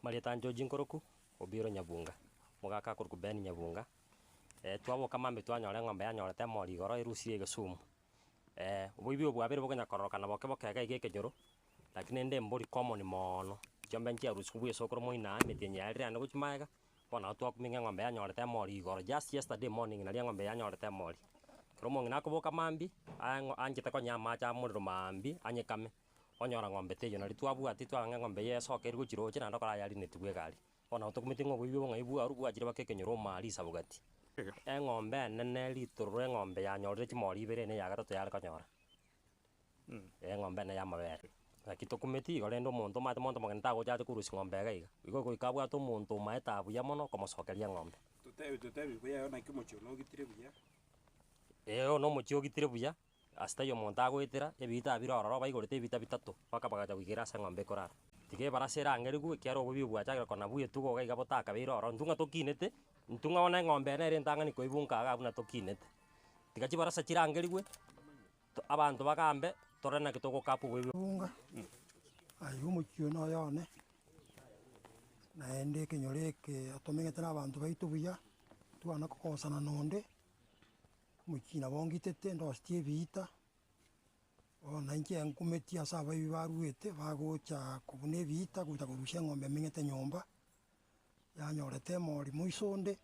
Marieta Njoji Nkoroku Obiro Nyabunga Mugaka Kuruku Ben Nyabunga twaboka mambe twanyore ng'ombe yanyorete mori igoro irusie Kisumu oboibi obwabere bokonyakororokana boke bokega igekenyoro lakini nde mbori common mono chombe nchia rusubu esokoro moina metenye alire ando kuchimaega bona twakuminga ng'ombe yanyorete mori igoro just yesterday morning na ng'ombe yanyorete mori kromo ngina kuboka mambi anjete konyama cha muriro mambi anyekame onyora ng'ombe teyo na ritwabwati twange ng'ombe yesoke iri gochiroche nando kora yari netugwe gari bona otokumiti ng'oboibi ng'aibu arubu achire bakekenyoro mari sabugati ng'ombe nene litoro ng'ombe yanyorire chimori ibere ne ya gatato yare konyora ng'ombe ne ya mabere nakitokumeti igorendo omonto mate monto mogenta gochache kurusi ng'ombe gaiga igo goikabwata omonto maeta buya mono komosokeria ng'ombe tutebi buya yona kimochio no gitire buya no mochio gitire buya hasta yo omonto agoetera ebita birororo baigorete ebita bitato paka bagacha gwikera ase ng'ombe korara tige barasera angerigu ekiaro obobi bwachagera kona buye tugo gaiga botaka biroro ntunga tokinete ntunga ona ng'ombe nere ntang'ani koibunka aga buna tokinete tiga chibarasa chirangeriwe abantu bagambe torena kitogo kapu wewe bunga ayo mochio no yone naende kenyoreke atomengete n'abantu baitu buya twana kokosana nonde mochina bongitete ndostie bita ona inche nkumeti asa ababi baruete bagocha kubuna ebita guta kurusha ng'ombe mengete nyomba yanyorete mori moisonde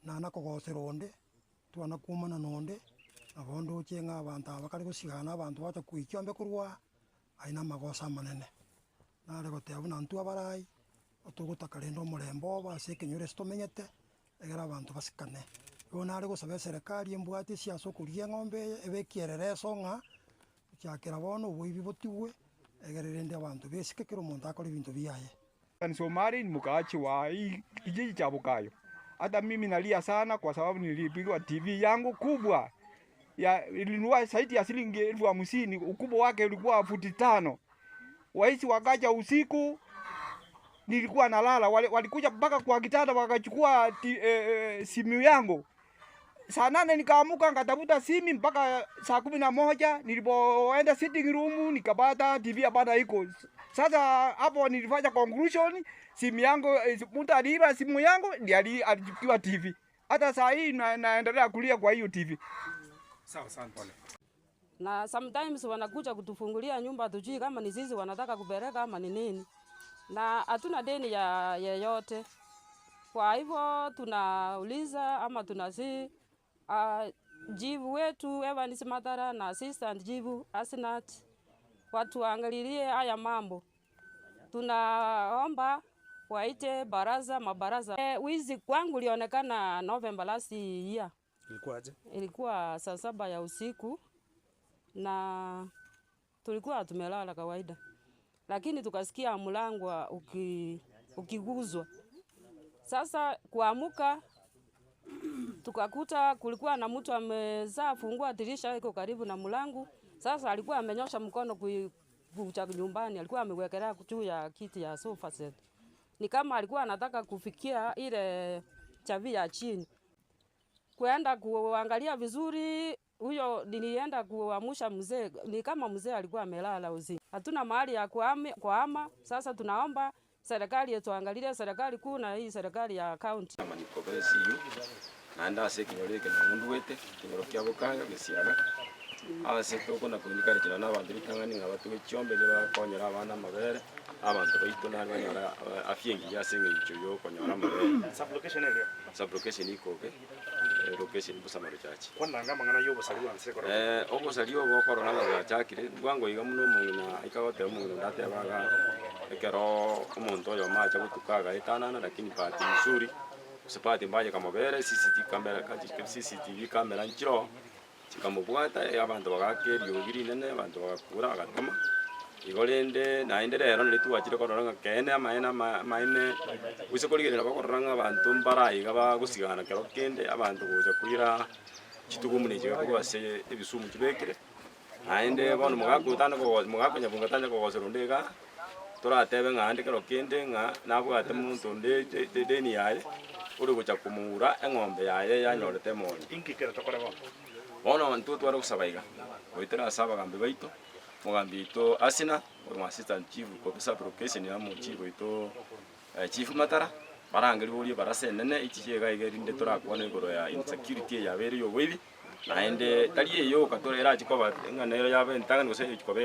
nana kogosera onde twana kumana nonde abondo chenga abantu abakari gosigana abantu bacha kuikyombe kurwa aina magosa manene nare goteba nantu abarai otogotaka rendo omorembo base kenyore stomenyete egera abantu basikane igo nare gosaba serikali embwate siasa okuria ng'ombe ebekierere esong'a chakera bono oboibi botigwe egere rende abantu besike kero omonto akore ebinto biaye. Somali ni mkaachi wa hii kijiji cha Bukayo. Hata mimi nalia sana kwa sababu nilipigwa TV yangu kubwa ilinunua zaidi ya shilingi 50,000, ukubwa wake ulikuwa futi 5. Waisi wakaja usiku, nilikuwa nalala, walikuja mpaka kwa kitanda wakachukua simu yangu. Saa 8 nikaamuka nikatafuta simu mpaka saa 11 nilipoenda sitting room nikapata TV hapana iko. Sasa hapo nilifanya conclusion, simu yangu mtu aliiba simu yangu ndiye alichukua TV. Hata saa hii naendelea kulia kwa hiyo TV. Sawa sana pole. Na sometimes wanakuja kutufungulia nyumba tujui kama ni sisi wanataka kupeleka ama ni nini. Na hatuna deni ya yeyote. Kwa hivyo tunauliza ama tunasi jibu wetu Evans Mathara na assistant jibu Asinat watu waangalilie haya mambo. Tunaomba waite mabaraza. Wizi kwangu ulionekana November last year. Ilikuwaje? Ilikuwa saa 7 ya usiku na tulikuwa tumelala kawaida. Lakini tukasikia mlango ukiguzwa. Sasa kuamuka tukakuta kulikuwa na mtu amezaa fungua dirisha iko karibu na mlango. Sasa alikuwa amenyosha mkono kuja nyumbani, alikuwa amewekelea juu ya kiti ya sofa set. Ni kama alikuwa anataka kufikia ile chavi ya chini. Kuenda kuangalia vizuri, huyo nilienda kuamsha mzee, ni kama mzee alikuwa amelala usiku. Hatuna mahali ya kuhama, sasa tunaomba serikali yetuangalie, serikali kuu na hii serikali ya county. Kama nikobesi yu naenda ase kinyoreke na mundu wete kinyorokia Bukayo gisiaga ase toko na kunikari kina n'abantu bitangani ngabatuwe chiombe ne bakonyera abana mabere abantu baito na banyora afyengi yasenge icho yo konyora mabere sublocation ikoke location busamaro chachi Kwanda ngama ngana yobo saliwa nsekora obosaliwa bokoro na chakire bwango iga muno muna ikagote muno ndate baga ekero omonto yo macha gutukaga itanana lakini pati nzuri usipati mbaje kama bere CCTV kamera nchiro chikamubwata abantu bagakerio giri nene abantu bagakura agatoma igorende naende rero nitwachire kororanga kene amaene usekoligera bakororanga abantu mbarayiga bagusigana kero kende abantu goja kuira chitugumunije kubase ebisumu kibekire naende bono mugakutana mugakonya tanya kogoserondega toratebe ngande kero kende nga nabwate muntu deni yaye uri gocha kumura eng'ombe yaye yanyorete moni inkikera tokora bono bono ntu twara gusabaiga goitera asaba gambe baito mugambi ito Asina uri assistant chief officer location ya mu chief ito chief Matara barangiri buri barasenene ikiye gayigerinde turakubona igoro ya insecurity ya beri yo wibi naende taliye yo katorera chikoba ngana yo yabe ntanga ngose chikobe